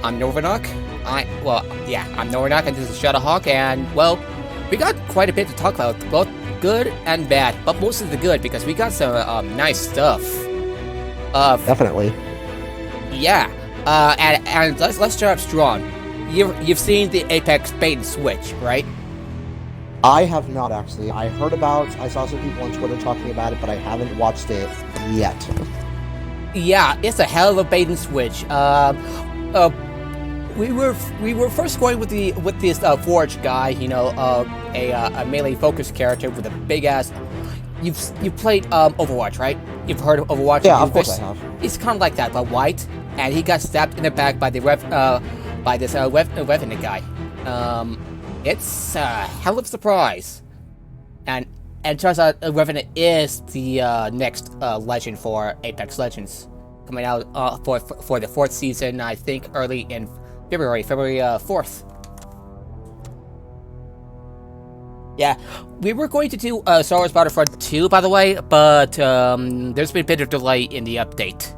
I'm Norvanok. I'm Norvanok, and this is Shadowhawk, and, well, we got quite a bit to talk about, both good and bad, but mostly the good, because we got some, nice stuff. Definitely. Yeah, and let's start up strong. You've seen the Apex bait and switch, right? I have not, actually. I saw some people on Twitter talking about it, but I haven't watched it yet. Yeah, it's a hell of a bait and switch. We were first going with this Forge guy, you know, a melee focused character with a big ass. You've played Overwatch, right? You've heard of Overwatch? Yeah, of course I have. It's kind of like that, but white, and he got stabbed in the back by this Revenant guy. It's a hell of a surprise, and turns out Revenant is the next legend for Apex Legends, coming out for the 4th season, I think early in February 4th. Yeah, we were going to do Star Wars Battlefront 2, by the way, but there's been a bit of delay in the update.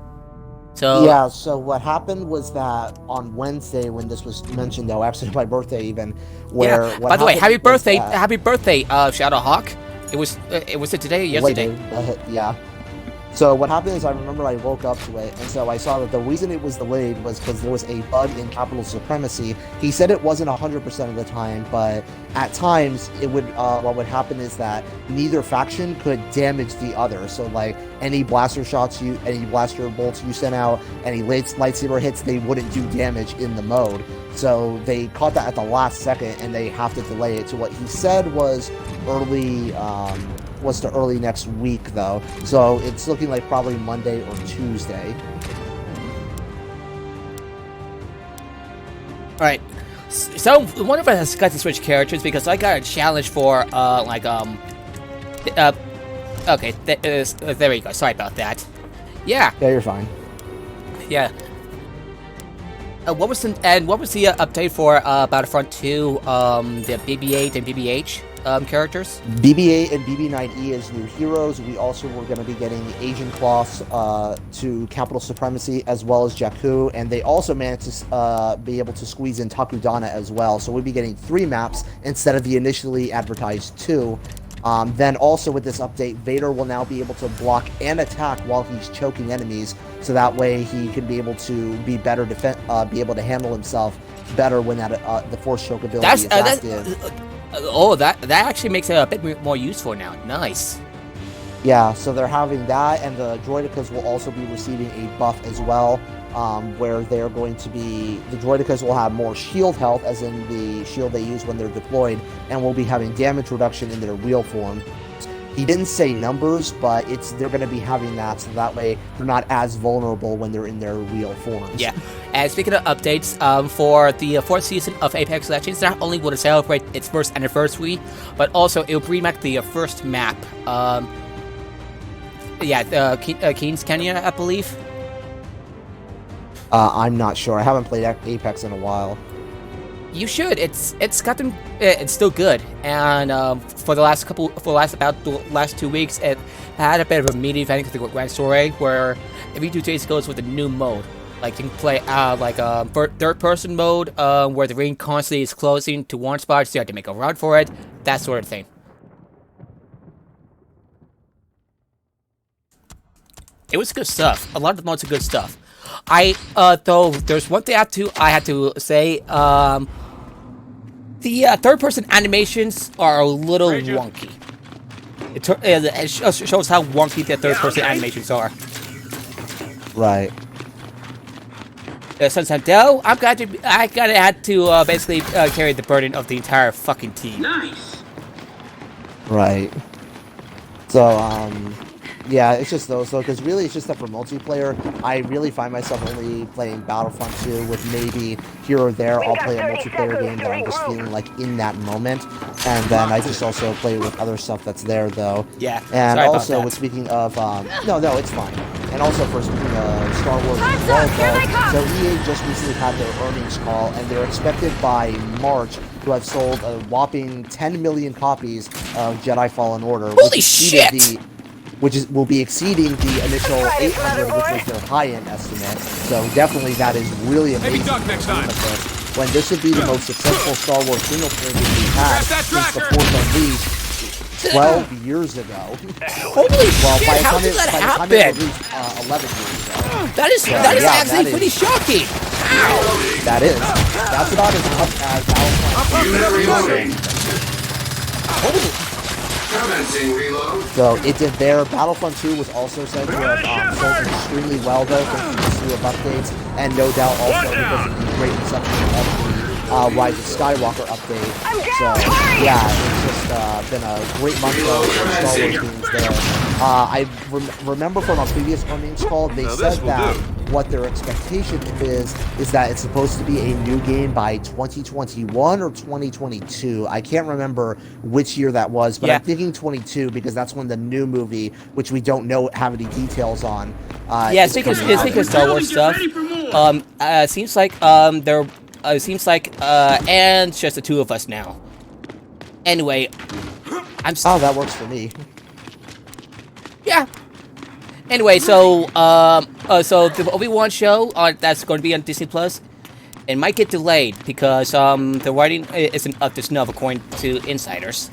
So yeah, so what happened was that on Wednesday, when this was mentioned, though, actually my birthday even, where... Yeah, by the way, happy birthday, Shadowhawk. It was today or yesterday? Yeah. So what happened is I remember I woke up to it, and so I saw that the reason it was delayed was because there was a bug in Capital Supremacy. He said it wasn't 100% of the time, but at times it would. What would happen is that neither faction could damage the other. So like any blaster shots any blaster bolts you sent out, any lightsaber hits, they wouldn't do damage in the mode. So they caught that at the last second, and they have to delay it. So what he said was early. Was to early next week, though, so it's looking like probably Monday or Tuesday. Alright, so one of us got to switch characters because I got a challenge for, okay, there we go, sorry about that. Yeah, you're fine. Yeah. What was the update for Battlefront 2, the BB-8 and BB-H characters? BB-8 and BB-9E as new heroes. We also were going to be getting Agent Cloths to Capital Supremacy, as well as Jakku, and they also managed to be able to squeeze in Takudana as well. So we'd be getting 3 maps instead of the initially advertised 2. Then also with this update, Vader will now be able to block and attack while he's choking enemies, so that way he can be able to be better be able to handle himself better when the force choke ability is active. That actually makes it a bit more useful now. Nice. Yeah, so they're having that, and the Droidekas will also be receiving a buff as well, where they're going to be... The Droidekas will have more shield health, as in the shield they use when they're deployed, and will be having damage reduction in their wheel form. He didn't say numbers, but they're going to be having that, so that way they're not as vulnerable when they're in their real forms. Yeah, and speaking of updates, for the 4th season of Apex Legends, not only will it celebrate its 1st anniversary, but also it will bring back the first map. Keen's Canyon, I believe. I'm not sure. I haven't played Apex in a while. You should. It's still good, and for the last 2 weeks, it had a bit of a mini event with the Grand Story, where every 2 days goes with a new mode. Like you can play third-person mode, where the ring constantly is closing to one spot, so you have to make a run for it, that sort of thing. It was good stuff. A lot of the modes are good stuff. Though there's one thing I had to say. The third-person animations are a little wonky. It shows how wonky the third-person animations are. Right. Sunset Dell, I gotta have to basically carry the burden of the entire fucking team. Nice. Right. So, yeah, it's just those, though, because really it's just that for multiplayer, I really find myself only playing Battlefront 2 with maybe here or there I'll play a multiplayer game that I'm just feeling like in that moment, and then I just also play with other stuff that's there, though. Yeah, and sorry also, about with speaking of, no, it's fine. And also for speaking of Star Wars as well, so EA just recently had their earnings call, and they're expected by March to have sold a whopping 10 million copies of Jedi Fallen Order. Holy shit! which will be exceeding the initial 800, which was their high-end estimate. So definitely that is really amazing. Maybe duck next time. When this would be the most successful Star Wars single-player game we've had since The Force Unleashed 12 years ago. Holy Well, shit! by the How time did it, that by the time happen? it released 11 years ago. That is actually pretty shocking. That is. That's about as much as Battlefront 2. Commencing reload. So it did there. Battlefront 2 was also said to have sold extremely well, though, thanks to the slew of updates, and no doubt also because of the great reception of the Rise of Skywalker update. So, yeah, it's just been a great month, though, for Star Wars games there. I remember from our previous earnings call, they said that what their expectation is that it's supposed to be a new game by 2021 or 2022. I can't remember which year that was, but I'm thinking 22 because that's when the new movie, which we don't know have any details on. Speaking of Star Wars stuff, seems like and just the two of us now. Anyway, that works for me. Yeah. Anyway, so the Obi-Wan show that's going to be on Disney Plus, it might get delayed because the writing isn't up to snuff according to insiders,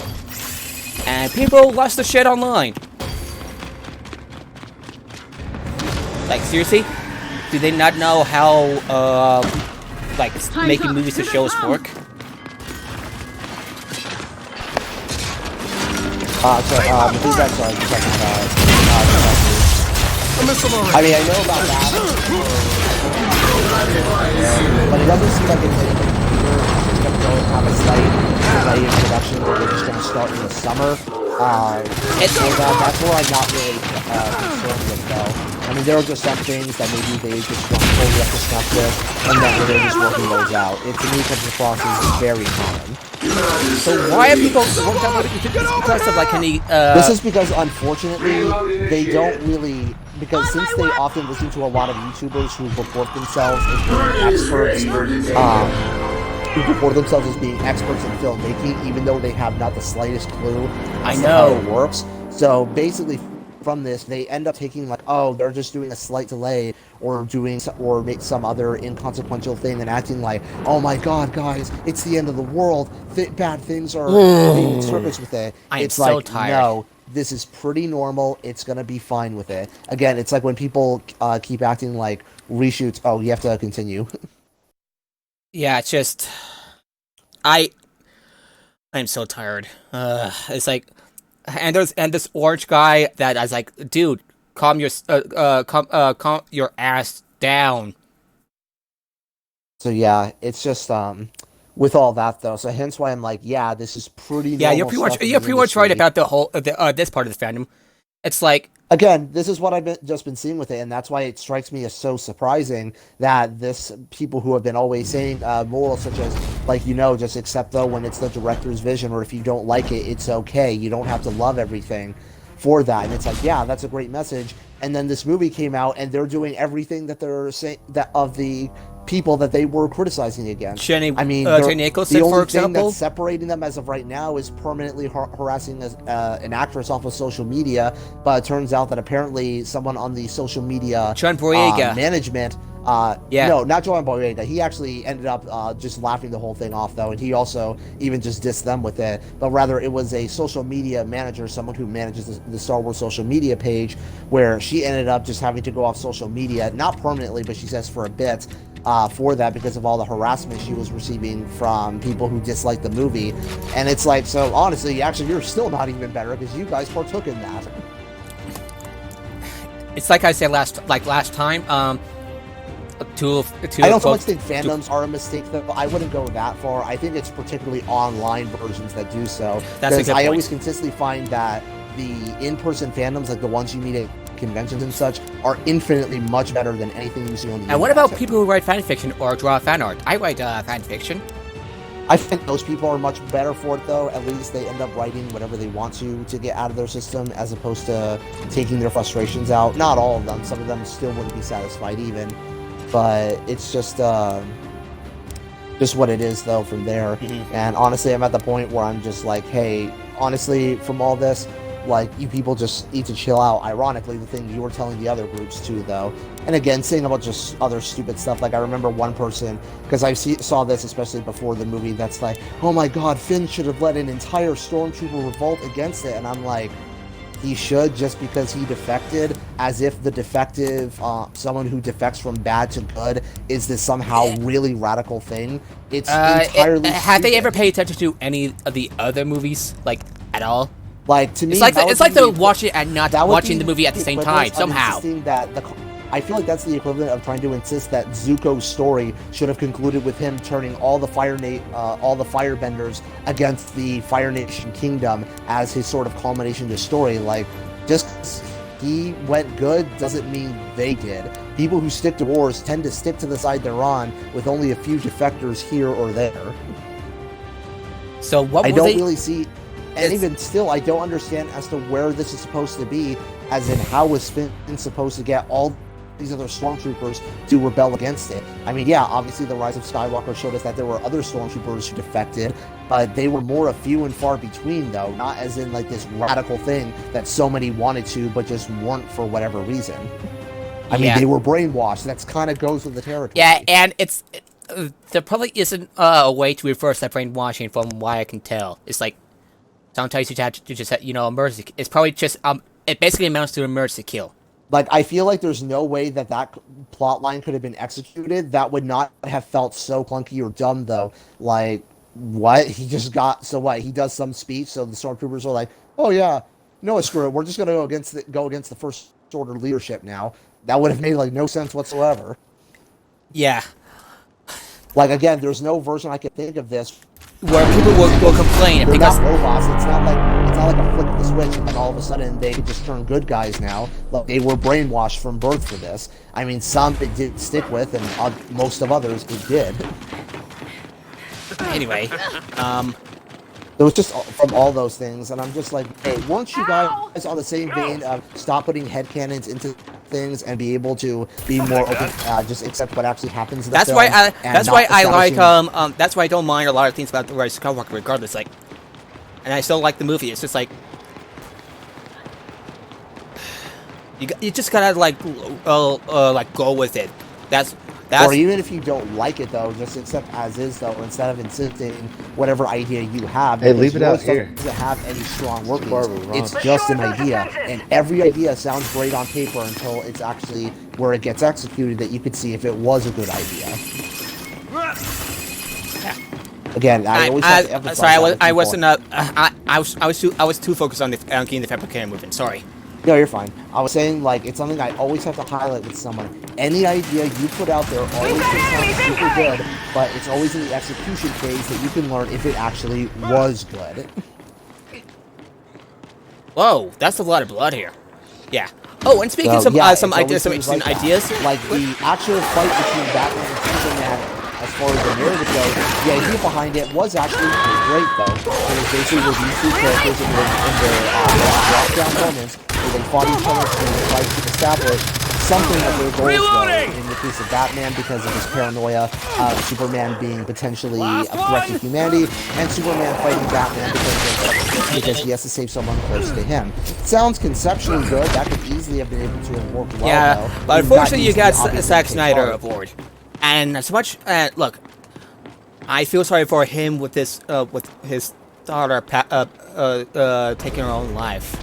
and people lost their shit online. Like seriously, do they not know how making movies and shows work? Who's that? Sorry, I mean, I know about that, but it doesn't seem like it's anything either. It's just going to go and have a slight delay in production, where they're just going to start in the summer. That's where I'm not really concerned with, though. I mean, there are just some things that maybe they just weren't fully up to snuff with, and then they're just working those out. It, to me, comes across as very common. So why are people worked out because of like any? This is because, unfortunately, they don't really. Because since they often listen to a lot of YouTubers who report themselves as being experts, who report themselves as being experts in filmmaking, even though they have not the slightest clue as to how it works. So basically, from this, they end up taking like, oh, they're just doing a slight delay, or make some other inconsequential thing, and acting like, oh my god, guys, it's the end of the world. Bad things are being surfaced with it. It's so like, tired. No. This is pretty normal. It's going to be fine with it. Again, it's like when people keep acting like reshoots. Oh, you have to continue. Yeah, it's just... I'm so tired. It's like... And this orange guy that I was like, dude, calm your ass down. So yeah, it's just... with all that though, so hence why I'm like, yeah, this is pretty. Yeah, you're pretty much right about the whole this part of the fandom. It's like, again, this is what I've just been seeing with it, and that's why it strikes me as so surprising that people who have been always saying morals such as like, just accept though when it's the director's vision, or if you don't like it, it's okay. You don't have to love everything for that, and it's like, yeah, that's a great message. And then this movie came out, and they're doing everything that they're saying that of the people that they were criticizing against. Jenny, I mean, Jenny Nicholson, the only for example, thing that's separating them as of right now is permanently harassing an actress off of social media. But it turns out that apparently someone on the social media John Boyega management. No, not John Boyega. He actually ended up just laughing the whole thing off, though, and he also even just dissed them with it. But rather, it was a social media manager, someone who manages the Star Wars social media page, where she ended up just having to go off social media, not permanently, but she says for a bit, for that because of all the harassment she was receiving from people who disliked the movie. And it's like, so honestly, actually, you're still not even better because you guys partook in that. It's like I said last time. I don't so much think fandoms are a mistake, though. I wouldn't go that far. I think it's particularly online versions that do so. That's a good point. I always consistently find that the in-person fandoms, like the ones you meet at conventions and such, are infinitely much better than anything you see on the internet. And what about people who write fan fiction or draw fan art? I write fan fiction. I think those people are much better for it, though. At least they end up writing whatever they want to get out of their system, as opposed to taking their frustrations out. Not all of them. Some of them still wouldn't be satisfied even. But it's just what it is, though, from there. And honestly, I'm at the point where I'm just like, hey, honestly, from all this, Like, you people just need to chill out. Ironically, the thing you were telling the other groups too, though. And again, saying about just other stupid stuff. Like, I remember one person, because saw this especially before the movie, that's like, oh my god, Finn should have led an entire stormtrooper revolt against it. And I'm like, he should, just because he defected, as if the defective, someone who defects from bad to good, is this somehow really radical thing. It's entirely have they stupid. ever paid attention to any of the other movies, like, at all? Like, to me, It's like they're watching it and not watching the movie at the same time, equivalent of somehow. insisting that I feel like that's the equivalent of trying to insist that Zuko's story should have concluded with him turning all the firebenders against the Fire Nation Kingdom as his sort of culmination to story. Like, just 'cause he went good doesn't mean they did. People who stick to wars tend to stick to the side they're on, with only a few defectors here or there. So what I will don't they... really see, and even still, I don't understand as to where this is supposed to be, as in how was Finn supposed to get all these other stormtroopers to rebel against it. I mean, yeah, obviously the Rise of Skywalker showed us that there were other stormtroopers who defected, but they were more a few and far between, though, not as in like this radical thing that so many wanted to, but just weren't for whatever reason. I mean, they were brainwashed. That's kind of goes with the territory. Yeah, and there probably isn't a way to reverse that brainwashing from what I can tell. It's like, sometimes you have to just, emergency. It's probably just, it basically amounts to emergency kill. Like, I feel like there's no way that plot line could have been executed that would not have felt so clunky or dumb, though. Like, what? He just got... So what? He does some speech, so the stormtroopers are like, oh yeah, no, screw it. We're just going to go against the First Order leadership now. That would have made, like, no sense whatsoever. Yeah. Like, again, there's no version I can think of this Where people will complain they're because... not robots. It's not like a flick of the switch and then all of a sudden they could just turn good guys now. Like, they were brainwashed from birth for this. I mean, some it did stick with, and most of others it did. Anyway, It was just from all those things, and I'm just like, hey, weren't you guys on the same vein of stop putting headcanons into things and be able to be more open, just accept what actually happens in the that's film, why and that's not why I like establishing- that's why I don't mind a lot of things about the Rise of Skywalker regardless. Like, and I still like the movie. It's just like you just gotta like go with it. That's Or even if you don't like it, though, just accept as is, though, instead of insisting whatever idea you have. Hey, leave it out yours here. doesn't have any strong workings. Barbara, Ron. It's just an idea, and every idea sounds great on paper until it's actually where it gets executed that you could see if it was a good idea. Again, I always have to emphasize sorry, that with I people. wasn't. I was too focused on the getting the fabricator moving. Sorry. No, you're fine. I was saying, like, it's something I always have to highlight with someone. Any idea you put out there always can sound super good, but it's always in the execution phase that you can learn if it actually was good. Whoa, that's a lot of blood here. Yeah. Oh, and speaking of So, yeah, some it's ideas, some always interesting things like ideas. that. Like the actual fight between Batman and Superman, as far as the narrative goes, the idea behind it was actually great, though. It was basically where these two characters in their drop-down moments, where they fought each other and they tried to establish something of their goals were. In the case of Batman, because of his paranoia, Superman being potentially a threat to humanity, and Superman fighting Batman because he has to save someone close to him. Sounds conceptually good. That could easily have been able to have worked well, Yeah, though. but unfortunately, you got obviously Zack take Snyder part. aboard, and as much look, I feel sorry for him with this with his daughter taking her own life.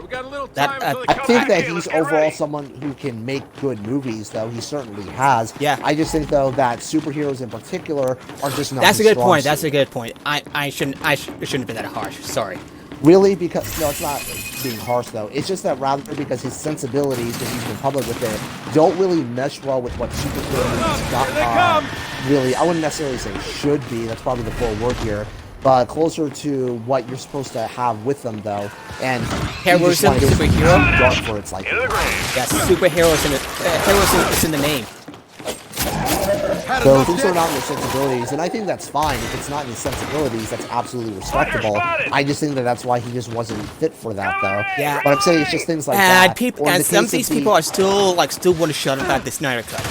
We got a little That, time until I they come think back. that Hey, he's let's get overall ready. someone who can make good movies, though. He certainly has. Yeah. I just think, though, that superheroes in particular are just not That's a his good strong point. That's suit. a good point. I shouldn't have been that harsh. Sorry. Really, because... No, it's not being harsh, though. It's just that rather because his sensibilities, when he's been public with it, don't really mesh well with what superhero movies got, really, I wouldn't necessarily say should be. That's probably the full word here. But closer to what you're supposed to have with them, though. And he just Heroism, wanted his superhero? dark for its like. Yeah, superheroes in heroism is in the name. So things are not in their sensibilities, and I think that's fine. If it's not in his sensibilities, that's absolutely respectable. I just think that that's why he just wasn't fit for that, though. Yeah. But I'm saying it's just things like And that. people, Or in and the some case of these the- people are still want to shut about the Snyder Cut.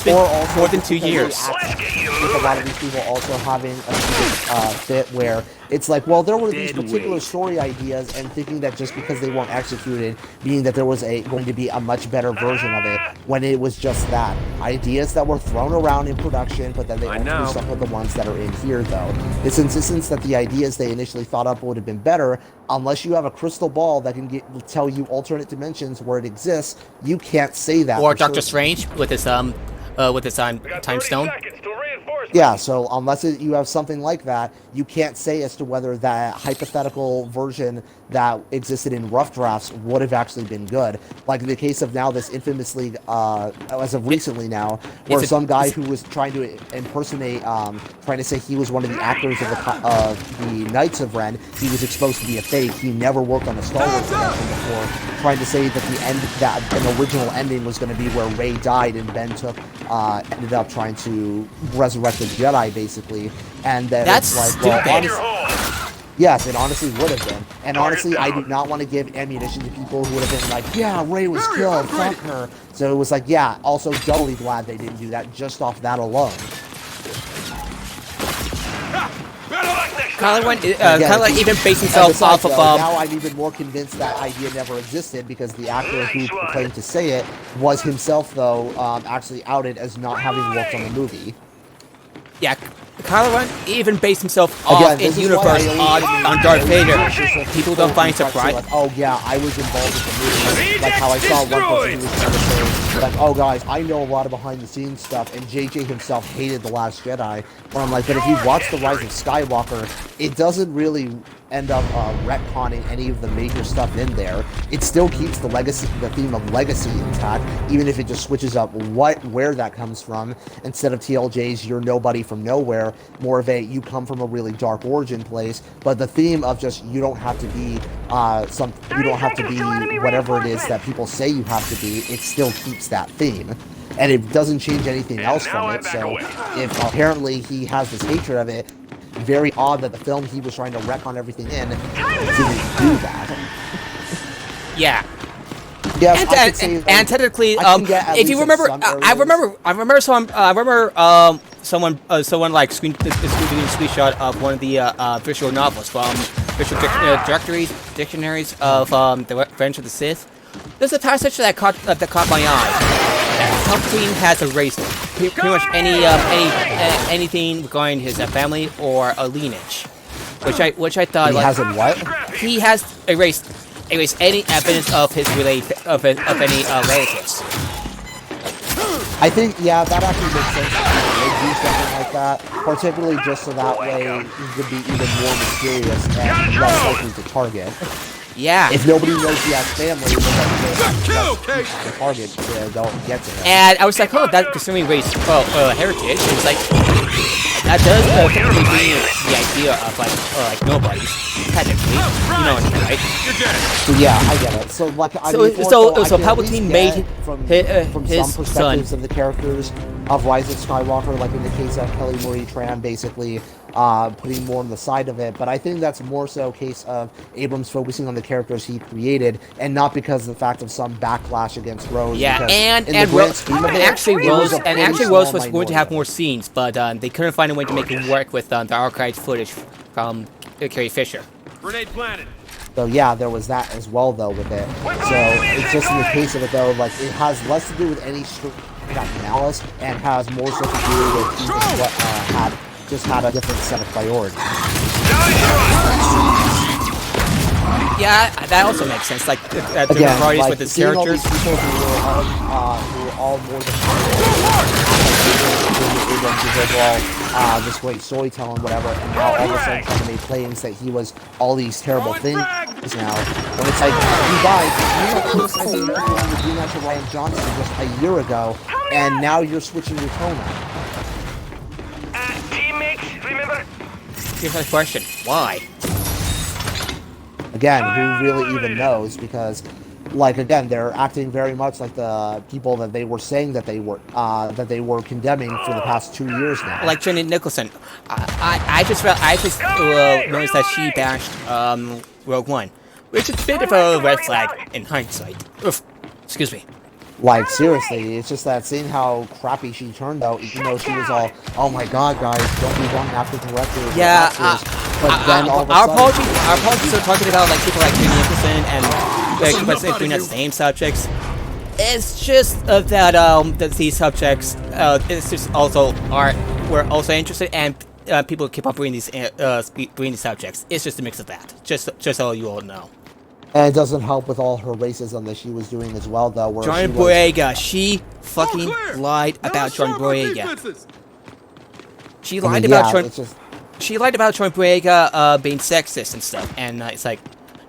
It's been Or also more than just 2 because they years. act- with a lot of these people also having a fit where it's like, well, there were these particular story ideas, and thinking that just because they weren't executed, meaning that there was going to be a much better version of it, when it was just that ideas that were thrown around in production, but then they only stuck with the ones that are in here. Though this insistence that the ideas they initially thought up would have been better, unless you have a crystal ball that can tell you alternate dimensions where it exists, you can't say that. Or for Doctor certain. Strange with his time stone. Yeah, so unless you have something like that, you can't say as to whether that hypothetical version that existed in rough drafts would have actually been good. Like in the case of now this infamously, as of recently now, where some guy who was trying to impersonate, trying to say he was one of the actors of the Knights of Ren, he was exposed to be a fake. He never worked on a Star Wars production before, trying to say that an original ending was going to be where Rey died and Ben ended up trying to resurrect the Jedi, basically, and that That's it's like, well, stupid. yes, it honestly would have been. And honestly, I do not want to give ammunition to people who would have been like, yeah, Rey was killed, fuck her. So it was like, yeah, also doubly glad they didn't do that just off that alone. Kylo even based himself off of now I'm even more convinced that idea never existed, because the actor who proclaimed to say it was himself, though, actually outed as not having worked on the movie. Yeah, Kylo Ren even based himself off in universe on Darth Vader. People don't find surprise. Like, oh yeah, I was involved with the movie. Like how I saw one person who was trying to say, like, oh guys, I know a lot of behind the scenes stuff, and JJ himself hated The Last Jedi. Where I'm like, but if you watch The Rise of Skywalker, it doesn't really end up retconning any of the major stuff in there. It still keeps the theme of legacy intact, even if it just switches up where that comes from. Instead of TLJ's "you're nobody from nowhere," more of a "you come from a really dark origin place." But the theme of just you don't have to be whatever it is that people say you have to be. It still keeps that theme, and it doesn't change anything else from it. So if apparently he has this hatred of it, very odd that the film he was trying to retcon everything in didn't do that. Yeah. Yes, and technically, if you remember, I remember someone like screenshot of one of the visual novels from visual dictionaries of the Revenge of the Sith. There's a passage that caught my eye. Palpatine has erased pretty much anything regarding his family or a lineage, which I thought he hasn't what? He has erased any evidence of his any relatives. I think, yeah, that actually makes sense. They do something like that, particularly just so that way he could be even more mysterious and less likely to target. Yeah. If nobody knows he has family, then the target don't get to him. And I was like, oh, that considering race heritage, it was like that does technically mean the idea of like nobodies. Technically, you know what I mean, right? So yeah, I get it. So like, so Palpatine made from his some son perspectives of the characters of Rise of Skywalker, like in the case of Kelly Marie Tran, basically putting more on the side of it. But I think that's more so a case of Abrams focusing on the characters he created, and not because of the fact of some backlash against Rose. Yeah, and Rose was going to have more scenes, but they couldn't find a way to make it work with the archived footage from Carrie Fisher. Grenade planted. So yeah, there was that as well, though, with it. So it's just in the case of it, though, like it has less to do with any straight up malice, and has more so to do with even what had a different set of priorities. Yeah, that also makes sense. Like Again, different priorities like, with his seeing all characters. these people who were all more than this great storytelling, whatever, and now all of a sudden trying to make claims that he was all these terrible things now. When it's like, you guys, you were criticizing everything doing that to Ryan Johnson just a year ago, and now you're switching your tone up. Teammates, remember? Here's my question: why? Again, who really even knows? Because, like, again, they're acting very much like the people that they were saying that they were condemning for the past 2 years now. Like Jenny Nicholson, I just noticed that she bashed Rogue One, which is a bit of a red flag in hindsight. Oof, excuse me. Like, seriously, it's just that seeing how crappy she turned out, even though she was all, oh my god, guys, don't be going after directors or Yeah, actors. But then all of a our sudden... apologies are talking about like people like Jamie Nicholson and like doing the same subjects. It's just that these subjects, it's just also we're also interested, and people keep on bringing these subjects. It's just a mix of that. Just so you all know. And it doesn't help with all her racism that she was doing as well, though. Where John Boyega, she fucking lied about John Boyega. She lied about John. She lied about John Boyega being sexist and stuff, and it's like,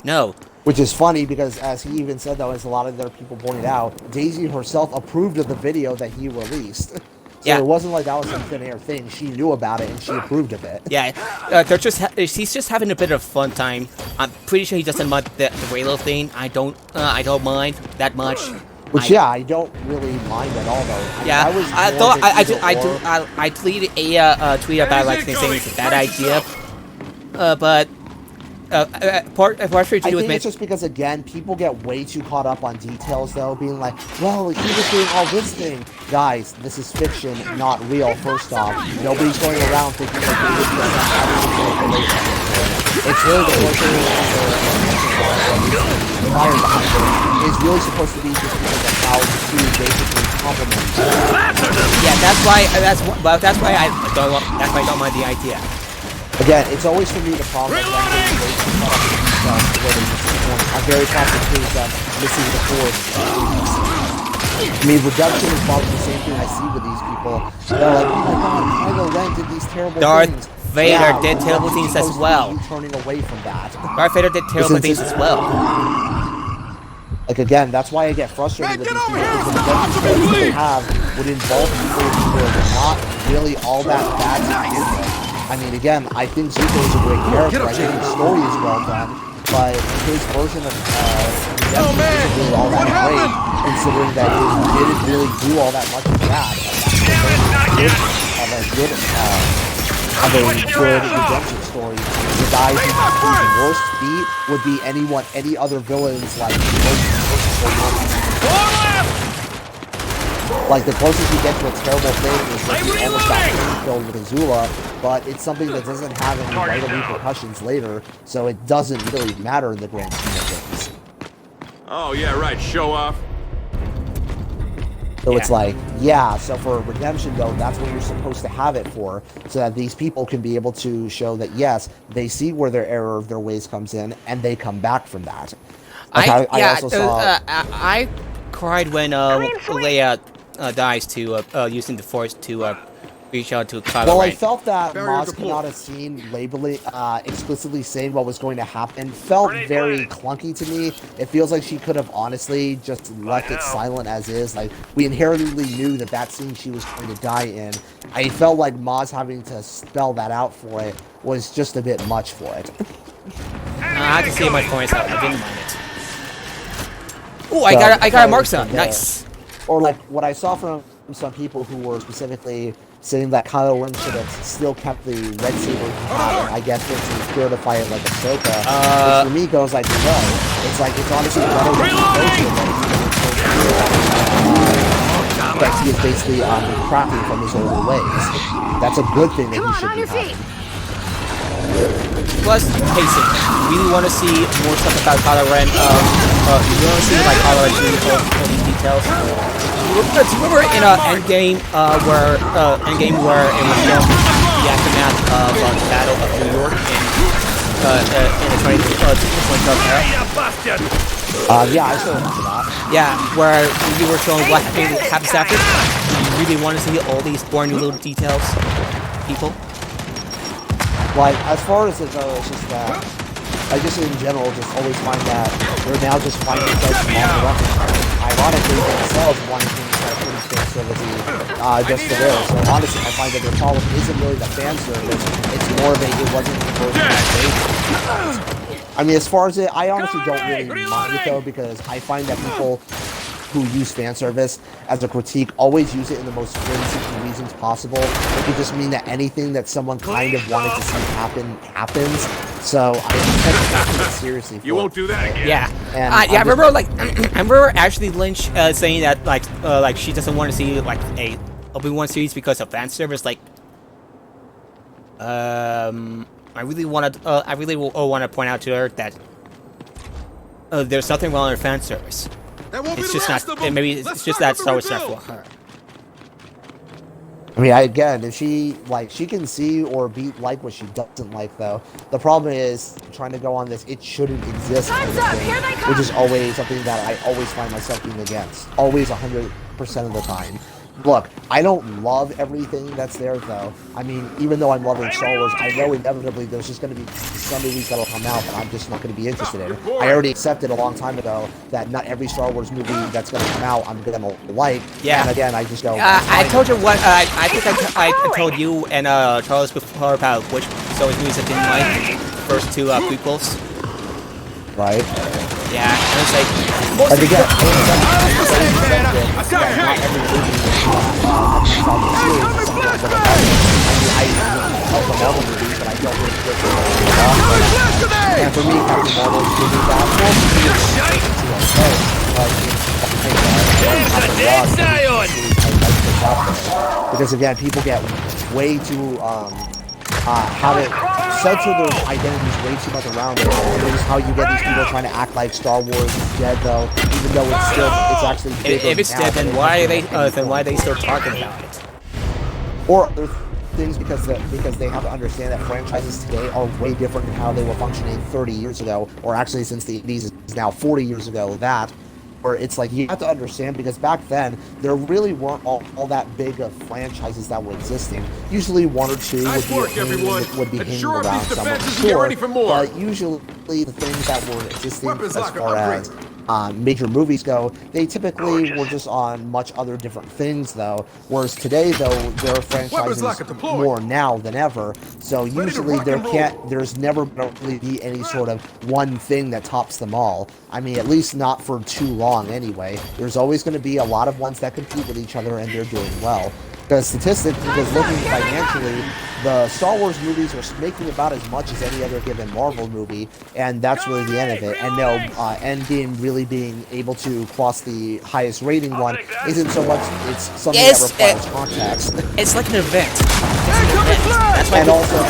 no. Which is funny because, as he even said, though, as a lot of other people pointed out, Daisy herself approved of the video that he released. So yeah. It wasn't like that was some thin air thing. She knew about it and she approved of it. Yeah, he's just having a bit of a fun time. I'm pretty sure he doesn't mind the Raylo thing. I don't mind that much. Which I don't really mind at all, though. Yeah, I deleted a tweet about like saying it's a bad idea, but. Partially I think it's just because, again, people get way too caught up on details, though, being like, well, he was doing all this thing. Guys, this is fiction, not real, first off. Nobody's going around thinking that he was doing that. It's really the whole thing fire behind it is really supposed to be just because of how to basically compliment. Yeah, that's why I don't mind the idea. Again, it's always for me the problem with I'm very complicated on missing the force. I mean, Redemption is probably the same thing I see with these people. They're like, oh my god, Kylo Ren did these terrible things. Darth Vader did terrible things as well. Turning away from that. Darth Vader did terrible things as well. Like, again, that's why I get frustrated with these people, because the Redemption stories they have would involve people who are not really all that bad to begin with. I mean, again, I think Zuko is a great character. I think the story is well done, but his version of Redemption isn't really all that great, considering that he didn't really do all that much of that. Of a good redemption story. The guy whose worst feat would be any other villains like like, the closest you get to a terrible thing is when you almost got killed with Azula, but it's something that doesn't have any vital repercussions later, so it doesn't really matter in the grand scheme of things. Oh, yeah, right, show off. So it's like, yeah, so for Redemption, though, that's what you're supposed to have it for, so that these people can be able to show that, yes, they see where their error of their ways comes in, and they come back from that. Like, I also saw... I cried when Leia dies to using the Force to reach out to Kylo Ren. Well, I felt that Maz Kanata's scene labeling, explicitly saying what was going to happen felt very clunky to me. It feels like she could have honestly just left it silent as is. Like, we inherently knew that that scene she was going to die in. I felt like Maz having to spell that out for it was just a bit much for it. I had to say my points out. I didn't mind it. Oh, I got a mark zone. Nice. Or like what I saw from some people who were specifically saying that Kylo Ren should have still kept the red saber he had, and I guess it's in spirit to fight like Ahsoka. Which for me goes like, no. It's like, it's honestly better than that he is basically crafting from his older ways. That's a good thing that he should be having. Plus, pacing. You really want to see more stuff about Kylo Ren. You want to see like Kylo Ren doing all these details. Do you remember in Endgame where it was filmed the aftermath of the Battle of New York in the 2012 era? Yeah, I still remember that. Yeah, where you were showing what happens after. You really want to see all these boring little details, people. Like, as far as it goes, it's just that I just in general just always find that they're now just finding themselves on the record. Ironically, themselves wanting things that are fan service just for there. So honestly, I find that their problem isn't really the fan service. It's more of a it wasn't the version. I mean, as far as it, I honestly don't really mind it though, because I find that people who use fan service as a critique always use it in the most flimsy reasons possible. It could just mean that anything that someone kind of wanted to see happen happens. So I tend to take it seriously. You won't do that again. Yeah, And I I'm remember like I remember Ashley Lynch saying that like she doesn't want to see like a Obi-Wan series because of fan service. Like, I really want to point out to her that there's nothing wrong with fan service. That won't It's be the just last not. of them. Maybe it's Let's just start that Star Wars with stuff the for her. I mean, again, if she can see or like what she doesn't like, though. The problem is trying to go on this. It shouldn't exist, kind of thing, which is always something that I always find myself being against. Always 100% of the time. Look, I don't love everything that's there, though. I mean, even though I'm loving Star Wars, I know inevitably there's just going to be some movies that'll come out that I'm just not going to be interested in. I already accepted a long time ago that not every Star Wars movie that's going to come out I'm going to like. Yeah. And again, I just go. I told you what. I think I told you and Charles before about which Star Wars movies I didn't like. First two prequels. Right. Yeah, and it's like But again, I've got not hey. every movie I love the Marvel movies, but I don't really care for them. And for me, Captain Marvel's movie because again, people get way too have it center their identities way too much around it. This is how you get these people trying to act like Star Wars is dead, though, even though it's actually bigger. if it's now dead, than then it why are has been. they still talking about it? Or there's things because they have to understand that franchises today are way different than how they were functioning 30 years ago, or actually since the 80s is now 40 years ago. Where it's like you have to understand, because back then there really weren't all that big of franchises that were existing. Usually one or two Nice work, everyone. would be And hanging shore up around these somewhere, defenses and get ready for more. but usually the things that were existing Weapons as locker far upgrade. as major movies go, they typically were just on much other different things, though. Whereas today, though, there are franchises locker deployed. more now than ever. So Ready to usually rock and roll. there's never going to really be any sort of one thing that tops them all. I mean, at least not for too long anyway. There's always going to be a lot of ones that compete with each other, and they're doing well. Because looking financially, the Star Wars movies are making about as much as any other given Marvel movie, and that's really the end of it. And no, Endgame really being able to cross the highest rating one isn't so much, it's something Yes, that requires context. It's like an event. It's an event. That's why And people- also, the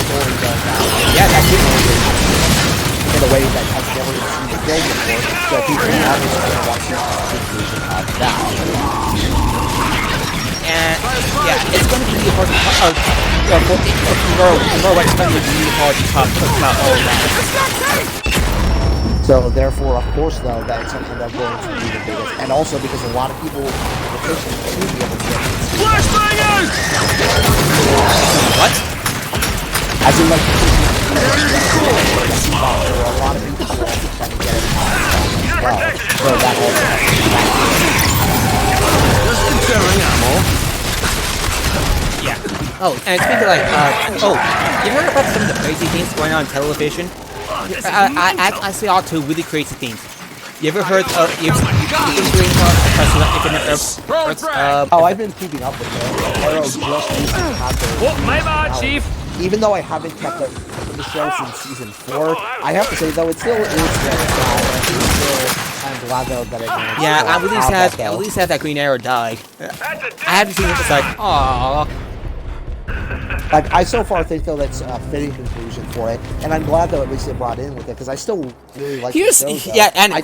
story does that. yeah, that's it. In a way that has never been seen before, so people are obviously going to watch the conclusion of that. And yeah, it's going to be hard to talk. It's going to be really hard to talk about all of that. So therefore, of course, though, that it's something that's going to be the biggest, and also because a lot of people are pushing to be able to get it. Flashbangers! What? As in, like, there are a lot of people who are also trying to get it as well. So that also Just considering ammo. Yeah. Oh, and speaking of like, you heard about some of the crazy things going on television? I saw two really crazy things. You ever heard of I've been keeping up with it. Arrow just recently had their finale. Even though I haven't kept up with the show since season 4, I have to say though it still is very sad. I'm glad though that it managed Yeah, to I'm really have sad. that, though. I'm really sad that Green Arrow died. I haven't seen it. It's like, aww. Like, I so far think though that's a fitting conclusion for it, and I'm glad though at least they brought in with it, because I still really like the show, though. Yeah, and I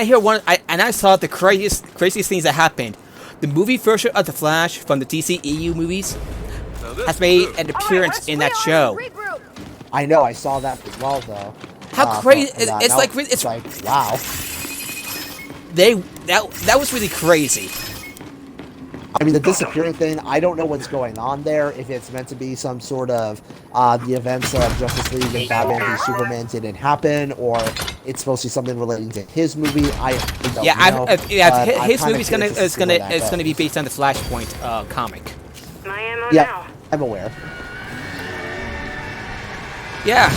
hear I saw the craziest things that happened. The movie version of The Flash from the DCEU movies has made an appearance in that show. I know, I saw that as well though. How crazy! for that. It's Now like it's like wow. that was really crazy. I mean, the disappearing thing, I don't know what's going on there, if it's meant to be some sort of the events of Justice League and Batman v Superman didn't happen, or it's supposed to be something relating to his movie. I don't know. His movie's gonna be based on the Flashpoint comic. Yeah, I'm aware. Yeah,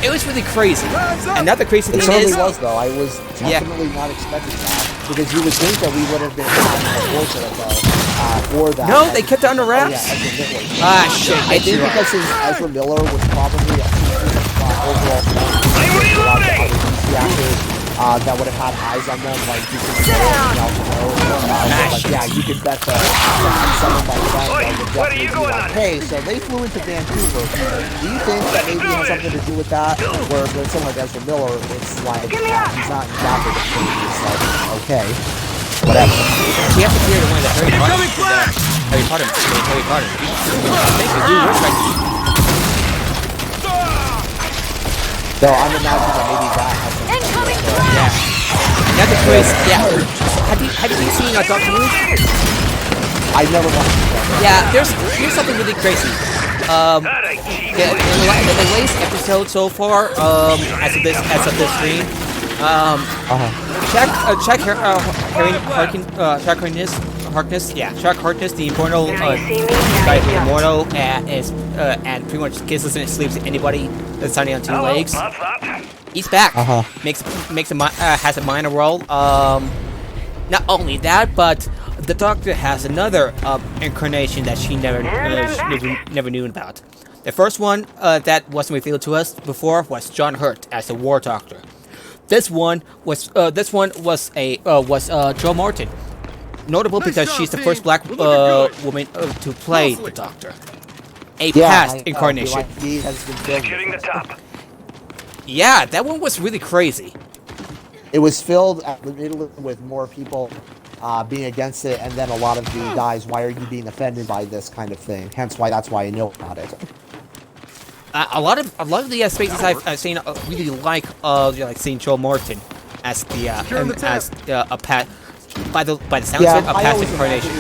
it was really crazy. Another crazy It thing certainly is, was, though. I was definitely not expecting that. because you would think that we would have been having a portrait for that. No, they kept it under Oh, yeah, wraps. Ezra Miller. Ah, shit. I think because his Ezra Miller was probably a overall that would have had eyes on them, like you could yeah, you could bet that someone like that would definitely be like, hey, so they flew into Vancouver. Do you think that maybe it has something to do with that? Where with someone like Ezra Miller, it's like he's not exactly the same. It's like, okay, whatever. He has to clear one of the Harry Potter. Harry Potter. Thank you, dude. Where's my... So I'm imagining that maybe that has something to do with it. Yeah. Another quiz. Yeah. Have you seen Doctor Who? I never watched it. Yeah. Here's something really crazy. The latest episode so far, as of this stream, Chuck Harkness, the immortal guy who's immortal and pretty much kisses and sleeps with anybody that's standing on two legs. He's back. Has a minor role. Not only that, but the Doctor has another incarnation that she never knew about. The first one that wasn't revealed to us before was John Hurt as the War Doctor. This one was Jo Martin, notable because she's the first black woman to play the Doctor. A past incarnation. Securing the top. Yeah, that one was really crazy. It was filled at the middle with more people being against it, and then a lot of the guys, why are you being offended by this kind of thing? Hence why that's why I know about it. A lot of the spaces I've seen really like seeing Jo Martin as the a past by the sounds of it, a past incarnation.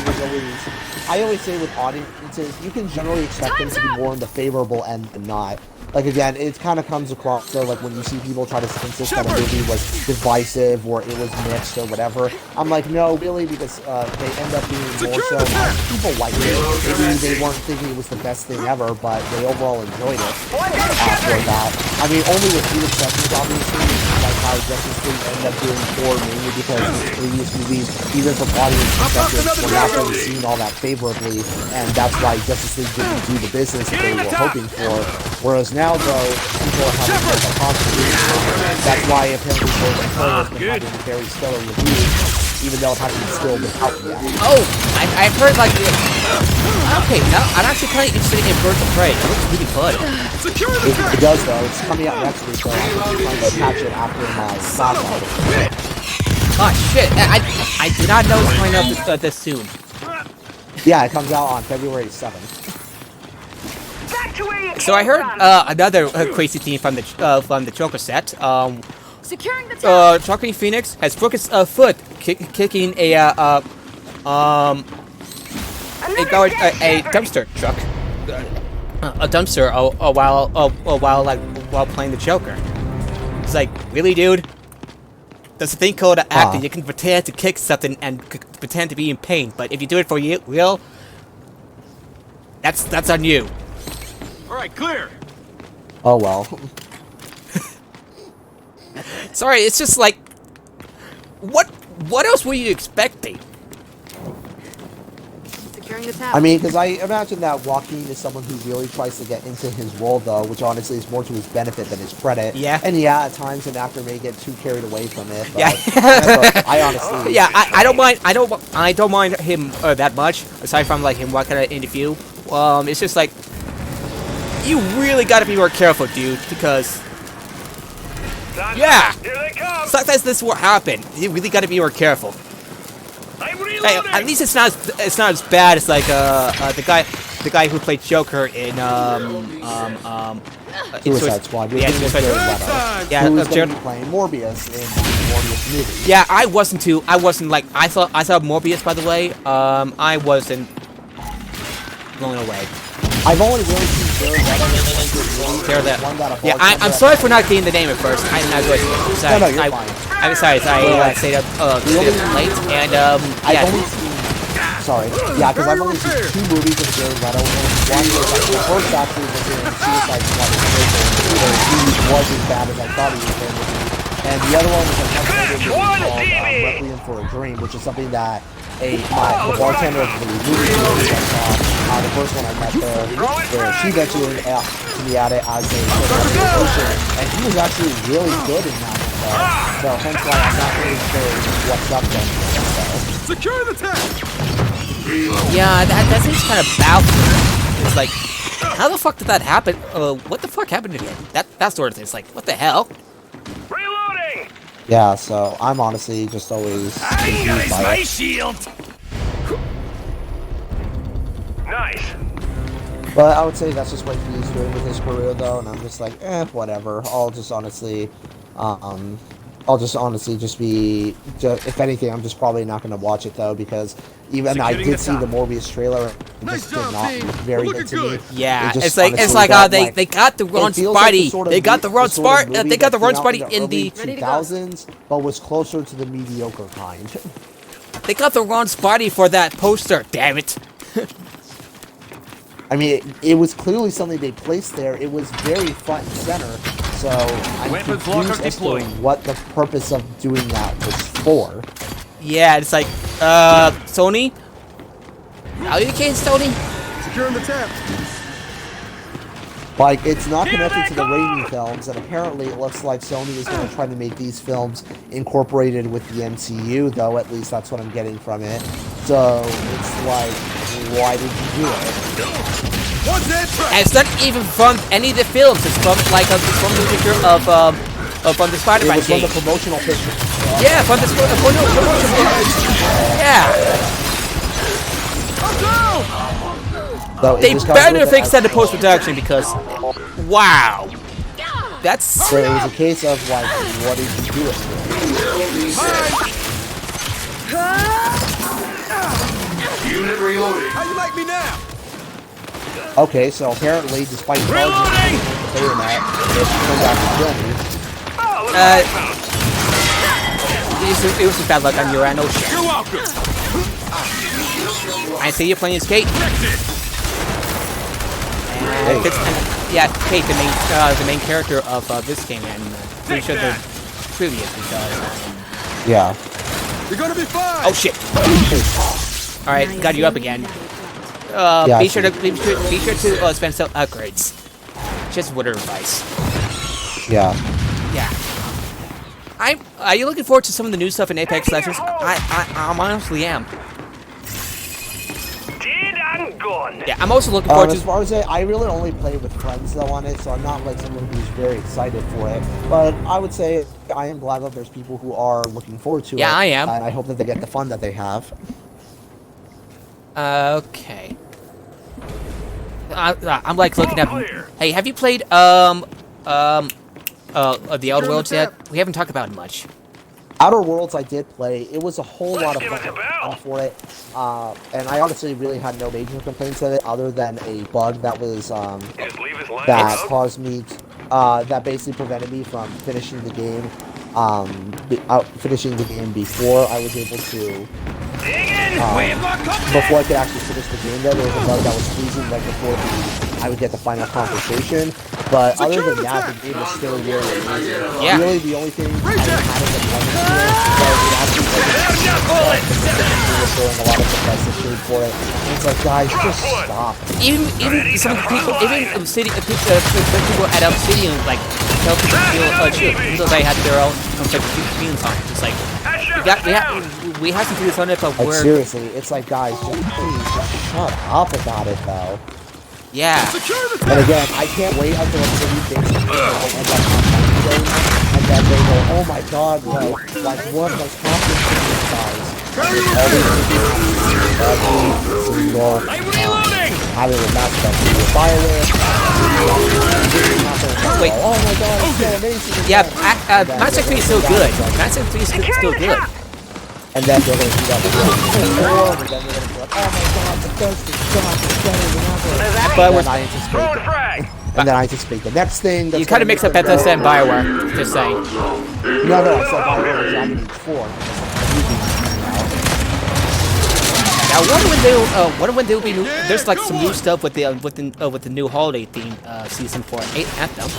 I always say with audiences, you can generally expect them to be more in the favorable end than not. Like, again, it kind of comes across, so, like, when you see people try to insist that a movie was divisive or it was mixed or whatever, I'm like, no, really, because they end up being more so, people like it. Maybe they weren't thinking it was the best thing ever, but they overall enjoyed it for that. I mean, only with few exceptions, obviously, like how Justice League ended up doing poor, mainly because previous movies, even from audience perspective, were not really seen all that favorably, and that's why Justice League didn't do the business they were hoping for. Whereas now, though, people are having like a contribution. That's why apparently Birds of Prey has been having very stellar reviews, even though it hasn't still been out yet. Oh, I've heard like okay, now I'm actually kind of interested in Birds of Prey. It looks really fun. It does, though. It's coming out next week, so I'm trying to catch it after my class. Oh shit! I did not know it was coming out this soon. Yeah, it comes out on February 7th. So I heard another crazy thing from the Joker set. Securing the top. Joaquin Phoenix has broken his foot kicking a dumpster truck, a dumpster while playing the Joker. It's like, really, dude? There's a thing called acting. You can pretend to kick something and pretend to be in pain, but if you do it for real, that's on you. All right, clear. Oh, well. Sorry, it's just like, what else were you expecting? Securing the top. I mean, because I imagine that Joaquin is someone who really tries to get into his role, though, which honestly is more to his benefit than his credit. Yeah. And yeah, at times an actor may get too carried away from it. But Yeah. I honestly. Yeah, I don't mind. I don't mind him that much. Aside from like him walking out interview, it's just like, you really gotta be more careful, dude, because yeah, Here they come. sometimes this will happen. You really gotta be more careful. I'm Hey, reloading. at least it's not as bad as like the guy who played Joker in Suicide Squad. Yeah, Suicide Squad. Yeah, Who is going to Jared- be playing Morbius in the Morbius movie. Yeah, I wasn't like I saw Morbius, by the way. I wasn't blown away. I've only really seen Jared Leto in Jared Leto. one that Yeah, I'm sorry for not getting the name at first. I'm not good. No, you're fine. Besides, I stayed up late, and I've yeah. only seen. Sorry. Yeah, because I've only seen 2 movies of Jared Leto, and one was the first actually was in Suicide Squad, where he was as bad as I thought he was going to be. And the other one was a much older movie One called TV. Requiem for a Dream, which is something that the bartender of the movie theater that saw the first one I met there, where she mentioned to me at it as a person, and he was actually really good in that one. So hence why I'm not really sure what's up there. So. Secure the tank! Yeah, that seems kind of baffling. It's like, how the fuck did that happen? What the fuck happened to me? That sort of thing. It's like, what the hell? Reloading! Yeah, so I'm honestly just always confused by it. shield! Nice. But I would say that's just what he's doing with his career, though, and I'm just like, whatever. I'll just honestly just be, if anything, I'm just probably not going to watch it, though, because even I did see the Morbius trailer, and it just did not look very good to me. Yeah, It just it's like honestly they got the Ron it feels like the Spidey. sort of They got the Ron sort of Spidey. movie They got the that Ron came out Spidey in the. early 2000s, but was closer to the mediocre kind. They got the Ron Spidey for that poster. Damn it. I mean, it was clearly something they placed there. It was very front and center. So I'm Weapons locker confused as to deployed. what the purpose of doing that was for. Yeah, it's like, Sony. Are you okay, Sony? Securing the tap. Like, it's not Here connected they to the come! Raimi films, and apparently it looks like Sony is going to try to make these films incorporated with the MCU, though at least that's what I'm getting from it. So it's like, why did you do it? One dead track. And it's not even from any of the films. It's from it's from the picture of from the It Spider-Man was from game. the promotional picture. Yeah, from the promotion. Yeah, So it they just comes better with it fix as- that in post-production because, wow, that's So it was a case of like, what did you do it for? Unit reloading. How you like me now? Okay, so apparently, despite Reloading! the bayonet, it turned out to kill me. Oh, look Uh, what I found. it was just bad luck on your end. Oh shit! You're welcome. I see you playing skate. And yeah, Kate, the main character of this game, and pretty sure the previous because. Yeah. You're gonna be fine. Oh shit! All right, got you up again. Yeah, Be sure to spend some upgrades. Just word of advice. Yeah. Yeah. Are you looking forward to some of the new stuff in Apex Legends? I honestly am. Dead and gone. Yeah, I'm also looking forward As to. far as it, I really only play with friends though on it, so I'm not like someone who's very excited for it. But I would say I am glad that there's people who are looking forward to it. Yeah, I am. And I hope that they get the fun that they have. Okay. I'm like looking at. Clear. Hey, have you played the Outer Worlds yet? We haven't talked about it much. Outer Worlds I did play. It was a whole lot of give fun us a bell. for it. And I honestly really had no major complaints of it other than a bug that was Just leave his line that alone. caused me that basically prevented me from finishing the game finishing the game before I was able to Dig in. before I could actually finish the game. There was a bug that was freezing right before I would get the final conversation. But other than that, the game was still really amazing. Yeah. Really, the only thing I had as a bonus here was it actually was throwing a lot of defensive shade for it. And it's like, guys, just stop. Even some of the people, even people at Obsidian, like tell people to feel chill, even though they had their own feelings on it. It's like we have to do this on it, but Like, we're seriously, it's like, guys, just please, just shut up about it, though. yeah. Secure the And tank. again, I can't wait until a city thinks and then they go, oh my god, like what has happened to these guys? I'm reloading. Having a match that we were Wait. oh my god, it's so amazing. Yeah, Mass Effect 3 is still good. Mass Effect 3 is still good. And then they're gonna do that again. And then they're gonna be like, oh my god, the best is done, it's better than ever. But And we're, then I anticipate Throwing that. frag. And then I anticipate the next thing. you kind of mix up Bethesda and Bioware. Just saying. No, I said Bioware was Dragon Age 4. Now, wonder when they'll be new. There's like some new stuff with the new holiday theme season for Anthem.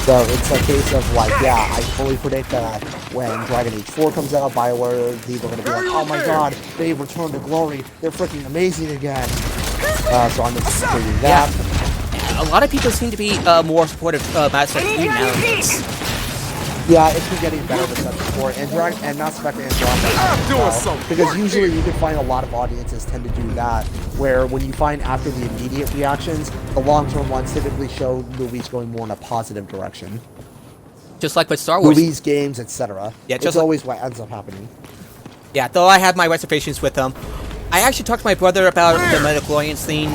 So it's a case of like, yeah, I fully predict that when Dragon Age 4 comes out, BioWare people are going to be like, oh my god, they've returned to glory, they're freaking amazing again. So I'm anticipating that. A lot of people seem to be more supportive of Mass Effect 3 nowadays. Yeah, it's been getting better with such support, and Mass Effect Andromeda as well, because usually you can find a lot of audiences tend to do that, where when you find after the immediate reactions, the long-term ones typically show movies going more in a positive direction. Just like with Star Wars. Movies, games, etc. Yeah, it's just like- always what ends up happening. Yeah, though I have my reservations with them. I actually talked to my brother about the midichlorian scene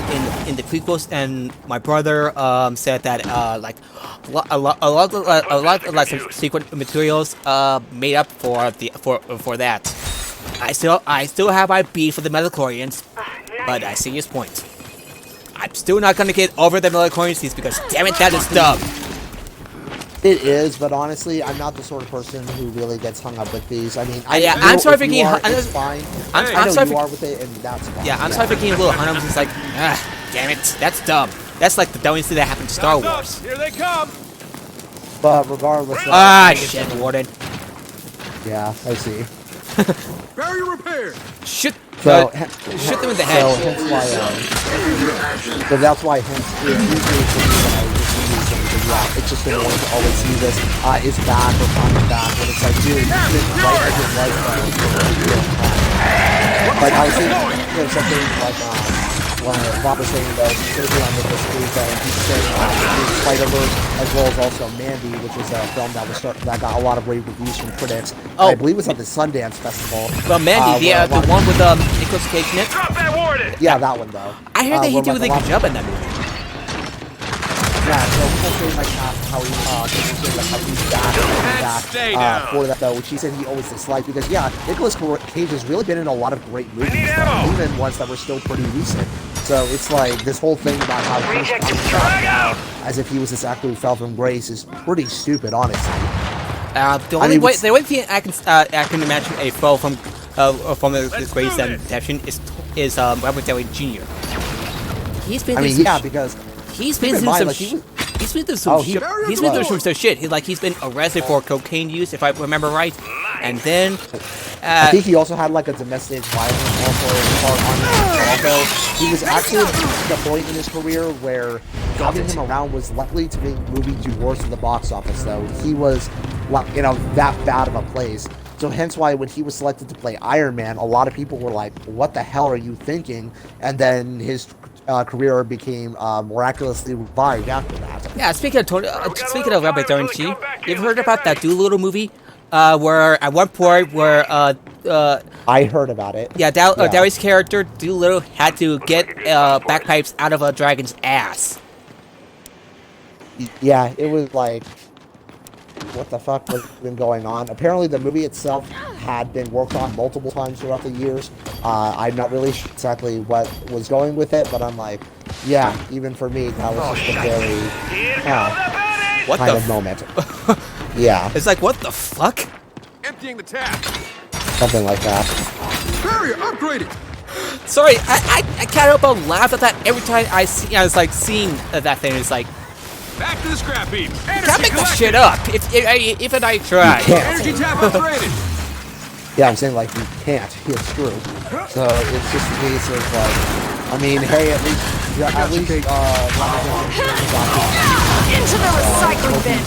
in the prequels, and my brother said that like a lot of secret materials made up for that. I still have my beef for the midichlorians, but I see his point. I'm still not gonna get over the midichlorian scenes because damn it, that is dumb. It is, but honestly, I'm not the sort of person who really gets hung up with these. I mean, Yeah, I I'm know sorry if for you getting are, hung- it's fine. I'm I know sorry you for- are with it, and that's fine. Yeah, I'm sorry for getting a little hung up. It's like, damn it, that's dumb. That's like the dumbest thing that happened to Star Wars. Here they come. But regardless of... Ah, shit, Warden. Yeah, I see. Barrier repaired. Shoot, So, shoot them in the So, head. hence why, so that's why, hence, it's usually for me when I receive something, because, yeah, it's just annoying to always see this, is back or finally back, when it's like, dude, you didn't write as your life Like, I was thinking, something like, when Bob was saying that specifically on this week, he's saying Spider-Verse, as well as also Mandy, which is a film that got a lot of rave reviews from critics. Oh. I believe it was at the Sundance Festival. Well, Mandy, where a the lot of- one with Nicolas Cage in it. Drop that warden! Yeah, that one though. I heard that he where, did a like, really good job in that movie. Yeah, so people saying like how he how he's back for that though, which he said he always disliked because yeah, Nicolas Cage has really been in a lot of great movies, even ones that were still pretty recent. So it's like this whole thing about how he's coming back now, as if he was this actor who fell from grace, is pretty stupid, honestly. The only thing I can imagine a fall from the Grace and Deception is Robert Downey Jr. He's been. I mean, yeah, because he's been keep in through mind, some. like, he was- He's been through some. he- He's been through some shit. He's been arrested for cocaine use, if I remember right, and then. I think he also had like a domestic violence part on him. Although he was actually at the point in his career where having him around was likely to make the movie do worse in the box office. Though he was, that bad of a place. So hence why when he was selected to play Iron Man, a lot of people were like, "What the hell are you thinking?" And then his career became miraculously revived after that. Yeah, speaking of Robert Downey Jr., you've heard about that Doolittle movie, where at one point where I heard about it. yeah, Downey's character Doolittle had to get bagpipes out of a dragon's ass. Yeah, it was like, what the fuck was been going on? Apparently, the movie itself had been worked on multiple times throughout the years. I'm not really sure exactly what was going with it, but I'm like, yeah, even for me, that was just a very What kind the? of moment. Yeah, It's like, what the fuck? Emptying the tap. something like that. Barrier upgraded. Sorry, I can't help but laugh at that every time I was like seeing that thing. It's like, Back to the scrap heap. can't make this shit up. If I try. You can't. Energy tap upgraded. Yeah, I'm saying like you can't. It's true. So it's just a case of like, I mean, hey, at least Robert Downey Into the recycling bin.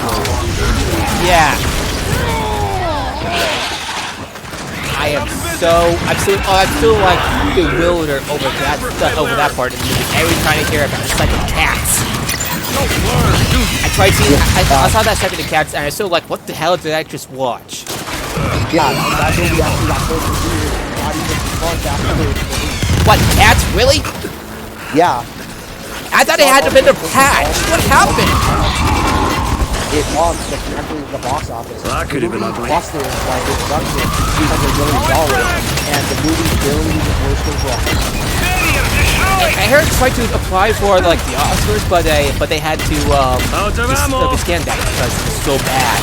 Yeah. I'm still like bewildered over that part of the movie. Every time I hear about second cats. I saw that second cats and I still like, what the hell did I just watch? Yeah, that movie actually got close to not even months after the release. What, cats? Really? Yeah, I thought it had to be the patch. What happened? it launched directly in the box office. Well, that could have been The movie ugly. busted like its budget $200 million, and the movie barely even grossed over I heard it tried to apply for like the Oscars, but they had to scan that because it was so bad.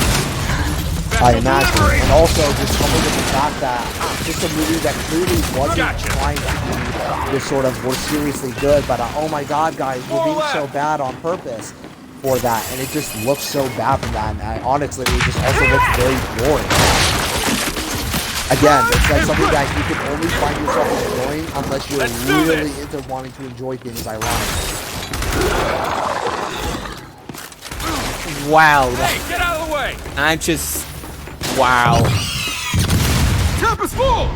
I imagine. And also just coupled with the fact that just a movie that clearly wasn't trying to be this sort of we're seriously good, but oh my god guys, we're being so bad on purpose. for that, and it just looks so bad from that. And honestly, it just also looks very boring. Again, it's like something that you can only find yourself enjoying unless you're really into wanting to enjoy things ironically. Wow. Hey, get out of the way! I'm just... Wow. Tap is full!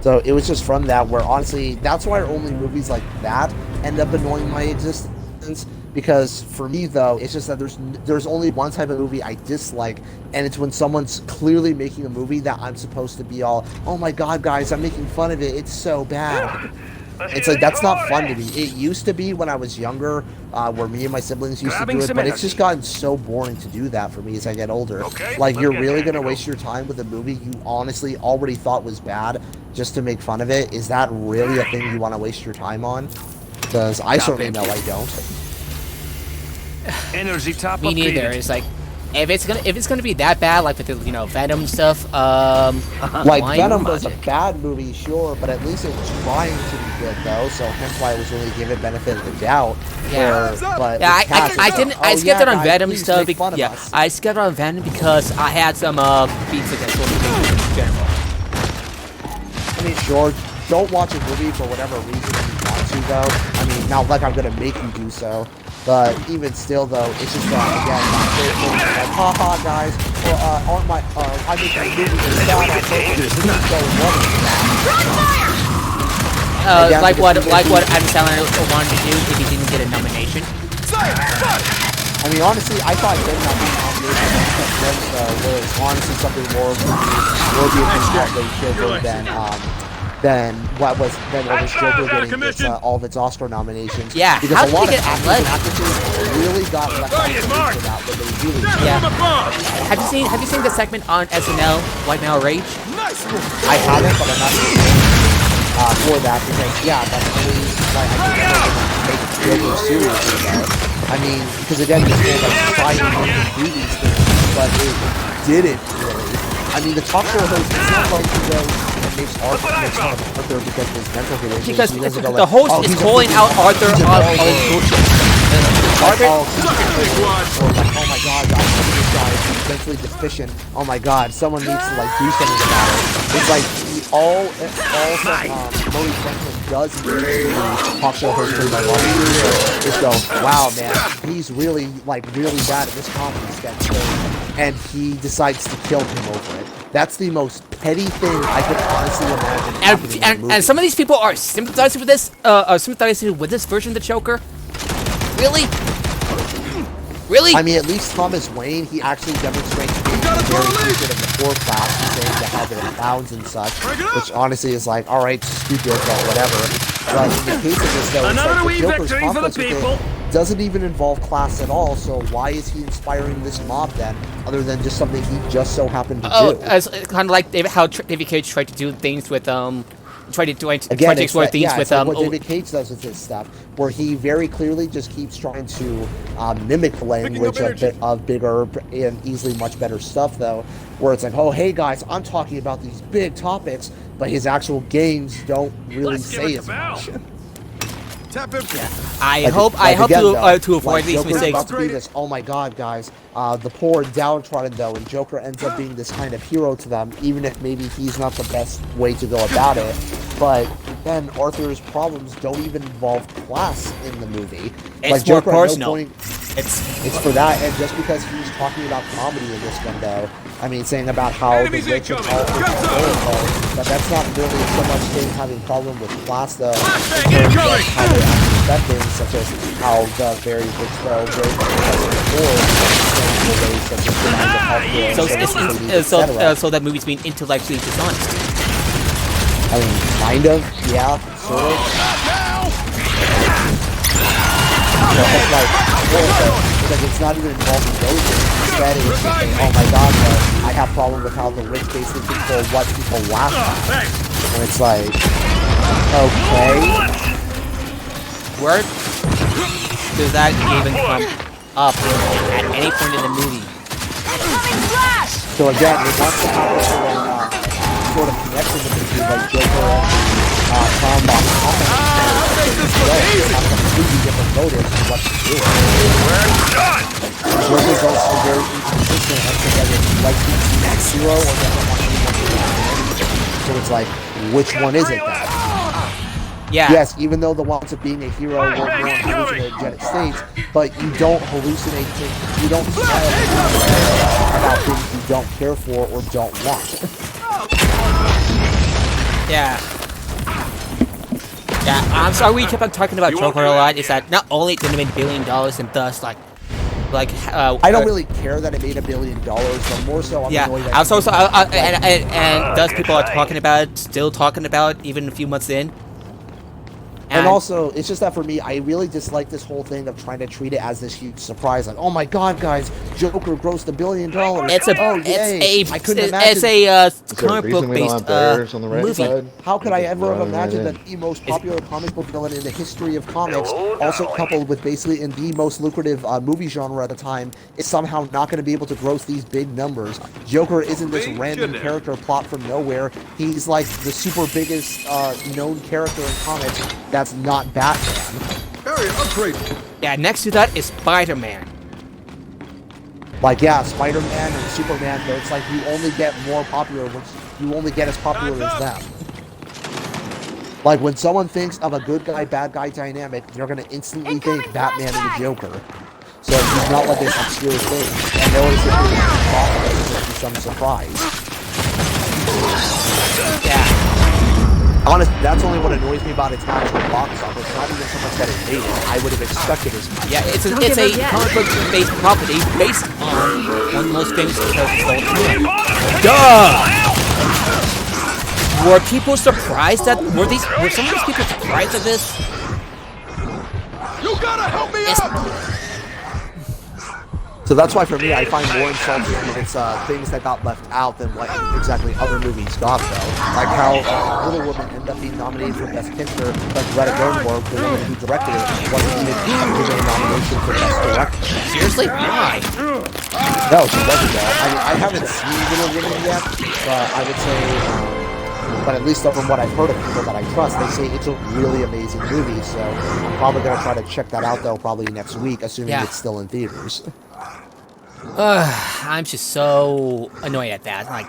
So it was just from that where honestly, that's why only movies like that end up annoying my existence. Because for me though, it's just that there's only one type of movie I dislike, and it's when someone's clearly making a movie that I'm supposed to be all, oh my god guys, I'm making fun of it, it's so bad. It's like, that's not fun to me. It used to be when I was younger, where me and my siblings used to do it, but it's just gotten so boring to do that for me as I get older. Like, you're really gonna waste your time with a movie you honestly already thought was bad just to make fun of it? Is that really a thing you want to waste your time on? Because I certainly know I don't. Energy top Me neither. It's like, if it's gonna be that bad, like with the Venom stuff, Like, why Venom not? was a bad movie, sure, but at least it was trying to be good, though, so hence why I was really given benefit of the doubt. Yeah. But Yeah, with Cass, I it's didn't. like, I oh, skipped yeah, it on guys, Venom please stuff. make fun of Yeah, us. I skipped on Venom because I had some beats against what we do in general. I mean, sure, don't watch a movie for whatever reason you want to, though. I mean, not like I'm gonna make you do so. But even still, though, it's just that, again, my favorite thing is like, haha, guys, well, aren't my, I make a movie that's bad on purpose, so what is that? Again, Like because what Adam Sandler wanted to do if he didn't get a nomination. I mean, honestly, I thought him not being nominated was honestly something more worthy of his Joker than what was Joker getting all of its Oscar nominations. Yeah, because how a lot did of he get actors and actresses really got left out for that when they really Yeah. Have you seen the segment on SNL, White Male Rage? I haven't, but I'm not for that because that's really like I think take Joker seriously though. I mean, because again, this whole like trying to do these things, but it didn't really. I mean, the talk show host is not going to go and makes fun of Arthur because of his mental condition. Because He doesn't go the like, host oh, is he's a calling freaking- out Arthur he's a on baller. bullshit. Arthur, Or like, oh my god, guys, this guy is mentally deficient. Oh my god, someone needs to like do something about it. It's like all Modi Franklin does in the talk show host played by Robert De Niro is go, wow man, he's really bad at this comedy sketch thing, and he decides to kill him over it. That's the most petty thing I could honestly imagine happening in a movie. and some of these people are sympathizing with this, sympathizing with this version of the Joker. Really? Really? I mean, at least Thomas Wayne, he actually demonstrates being very appreciative of the poor class, and saying to have it in pounds and such, which honestly is like, alright, stupid, but whatever. But in the case of this, though, it's like the Joker's conflict with it doesn't even involve class at all, so why is he inspiring this mob then, other than just something he just so happened to do? It's kind of like how David Cage tried to do things with, try to explore things with, like what David Cage does with his stuff, where he very clearly just keeps trying to mimic the language of bigger and easily much better stuff, though, where it's like, oh, hey guys, I'm talking about these big topics, but his actual games don't really say as much. Tap empty. I hope to avoid these Joker's mistakes. about to be this, oh my god, guys, the poor and downtrodden, though, and Joker ends up being this kind of hero to them, even if maybe he's not the best way to go about it. But then Arthur's problems don't even involve class in the movie. It's Joker more at no personal. point- It's for that, and just because he's talking about comedy in this one, though, I mean, saying about how Enemies the rich and incoming! powerful Guns up! are but that's not really so much him having problem with class, though, Flashbang in terms of incoming! how they actually affect things, such as how the very rich, very poor, ways such as demands of healthcare, So, etc. so that movie's being intellectually dishonest. I mean, kind of, yeah, sort of. It's like, because it's not even involving those things. Instead, it's just like, oh my god, I have problem with how the rich basically control what people laugh at. And it's like, okay. Word? Does that even come up at any point in the movie? So again, it wants to have this sort of connection between like Joker and Combat Comics. They have completely different motives for what to do. it's like, which one is it then? Yeah. Yes, even though the ones of being a hero were more in hallucinogenic states, but you don't hallucinate things, you don't smile about things you don't care for or don't want. Yeah. Yeah, I'm sorry we keep on talking about Joker a lot, is that not only did it make $1 billion and thus, I don't really care that it made $1 billion, but more so I'm yeah, annoyed that I'm so and thus people are talking about it, still talking about it, even a few months in. And also, it's just that for me, I really dislike this whole thing of trying to treat it as this huge surprise. Like, oh my god, guys, Joker grossed $1 billion. It's a, I couldn't imagine. it's a comic book based movie. How could I ever have imagined that the most popular comic book villain in the history of comics, also coupled with basically in the most lucrative movie genre at the time, is somehow not going to be able to gross these big numbers? Joker isn't this random character plot from nowhere. He's like the super biggest known character in comics that's not Batman. Area upgrade. Yeah, next to that is Spider-Man. Like, yeah, Spider-Man and Superman, but it's like you only get more popular when you only get as popular as them. Like, when someone thinks of a good guy, bad guy dynamic, they're going to instantly think Batman and the Joker. So he's not like this obscure thing. And notice if there's some surprise. Yeah. Honestly, that's only what annoys me about its actual box office. Not even so much that it made it. I would have expected as much. Yeah, it's a comic book based property based on one of the most famous characters of all time. Duh! Were people surprised at were some of these people surprised at this? You gotta help me out! So that's why for me, I find more insulting when it's things that got left out than what exactly other movies got, though. Like how Wonder Woman ended up being nominated for Best Picture, but Greta Gerwig, the woman who directed it, wasn't even given a nomination for Best Director. Seriously? Why? No, she wasn't, though. I haven't seen Wonder Woman yet, but I would say, but at least from what I've heard of people that I trust, they say it's a really amazing movie, so I'm probably going to try to check that out, though, probably next week, assuming it's still in theaters. I'm just so annoyed at that. Like,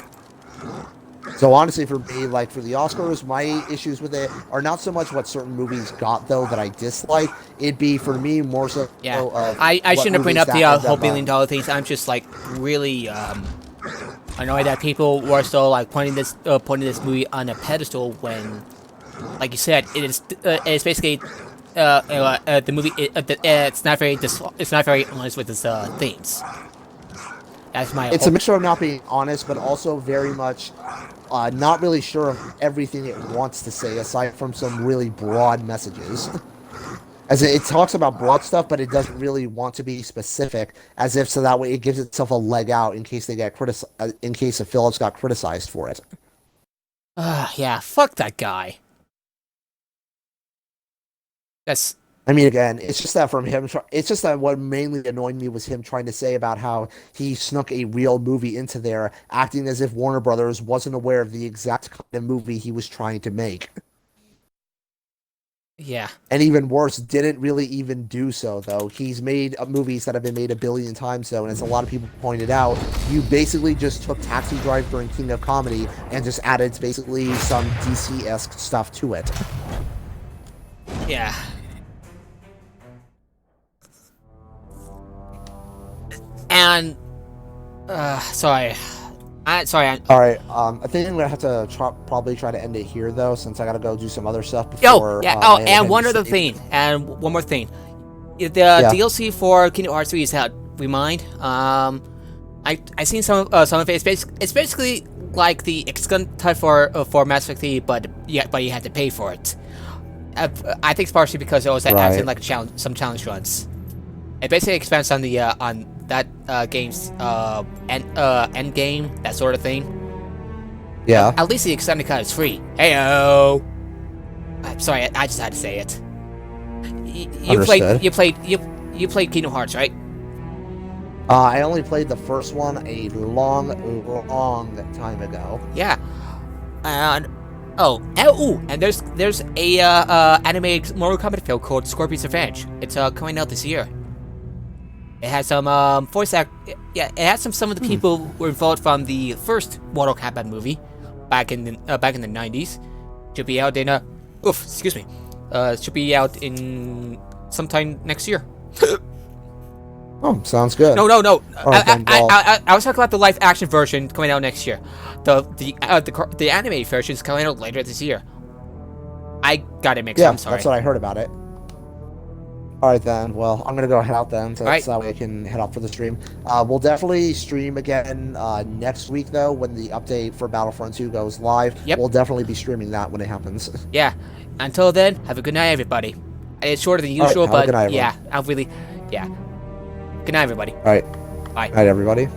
so honestly, for me, like for the Oscars, my issues with it are not so much what certain movies got though that I dislike. It'd be for me more so. Yeah, I shouldn't bring up the whole $1 billion things. I'm just like really annoyed that people were still like putting this movie on a pedestal when, like you said, it's basically the movie. It's not very honest with its themes. It's a mixture of not being honest, but also very much not really sure of everything it wants to say, aside from some really broad messages. As it talks about broad stuff, but it doesn't really want to be specific, as if so that way it gives itself a leg out in case they get in case if Phillips got criticized for it. Yeah, fuck that guy. I mean, again, it's just that from him. It's just that what mainly annoyed me was him trying to say about how he snuck a real movie into there, acting as if Warner Brothers wasn't aware of the exact kind of movie he was trying to make. Yeah. And even worse, didn't really even do so, though. He's made movies that have been made 1 billion times, so, and as a lot of people pointed out, you basically just took Taxi Driver and King of Comedy and just added basically some DC-esque stuff to it. Yeah. And, sorry. All right. I think I'm gonna have to probably try to end it here, though, since I gotta go do some other stuff before. And one other thing, and one more thing. The DLC for Kingdom Hearts 3 is out. Remind. I seen some of it. It's basically like the extended type for Mass Effect 3, but you had to pay for it. I think it's partially because it was adding like some challenge runs. It basically expands on the on that game's end game, that sort of thing. Yeah. At least the extended cut is free. Heyo. I'm sorry, I just had to say it. You played Kingdom Hearts, right? I only played the first one a long time ago. Yeah. And and there's a animated Mortal Kombat film called Scorpion's Revenge. It's coming out this year. It has some voice act. Yeah, it has some of the people who were involved from the first Mortal Kombat movie, back in the 90s. Should be out in excuse me. Should be out in sometime next year. Oh, sounds good. No. Alright, then, well- I was talking about the live action version coming out next year. The animated version is coming out later this year. I got it mixed Yeah, up. I'm sorry. that's what I heard about it. Alright then, well, I'm gonna go head out then, so Alright. that way I can head out for the stream. We'll definitely stream again next week, though, when the update for Battlefront 2 goes live. Yep. We'll definitely be streaming that when it happens. Yeah. Until then, have a good night, everybody. It's shorter than Alright, usual, have a but good night, yeah, I'll really, yeah. Good night, everybody. Alright. Bye. Alright, everybody.